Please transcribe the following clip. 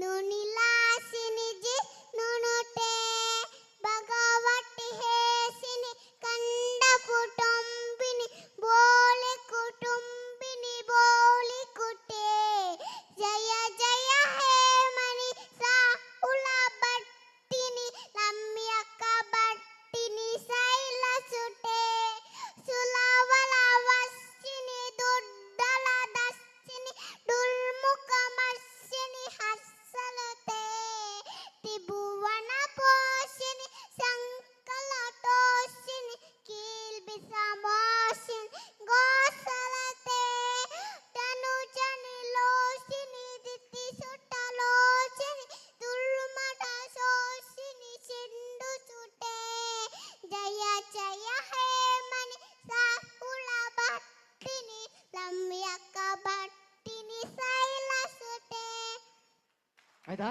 ನುನಿಲಾಸಿನಿ G ನುನುಟೆ Bhagavati ಹೇಸಿನಿ ಕಂಡ ಕುಟುಂಬಿನಿ ಬೋಲಿ ಕುಟುಂಬಿನಿ ಬೋಲಿ ಕುಟೆ ಜಯ ಜಯ ಹೇ ಮಣಿ ಸಾಹುಲ ಭಟ್ಟಿನಿ ಲಮ್ಯಕ ಭಟ್ಟಿನಿ ಶೈಲ ಸುಟೆ ಸುಲವಲ ವಸ್ಸಿನಿ ದುಡ್ಡಲ ದಸ್ಸಿನಿ ದುರ್ಮುಖ ಮಸ್ಸಿನಿ ಹಸ್ಸಲತೆ ತ್ರಿಭುವನ ಪೋಷಿನಿ ಸಂಕಲ ತೋಷಿನಿ ಕೀಲ್ಬಿ ಸಮೋಷಿನಿ ಗೋಸಲತೆ ತನುಜನಿ ಲೋಷಿನಿ ದಿತಿ ಸುಟ್ಟಲೋಷಿನಿ ದುರ್ಮಠ ಶೋಷಿನಿ ಸಿಂಧು ಸುಟೆ ಜಯ ಜಯ ಹೇ ಮಣಿ ಸಾಹುಲ ಭಟ್ಟಿನಿ ಲಮ್ಯಕ ಭಟ್ಟಿನಿ ಶೈಲ ಸುಟೆ ಆಯ್ತಾ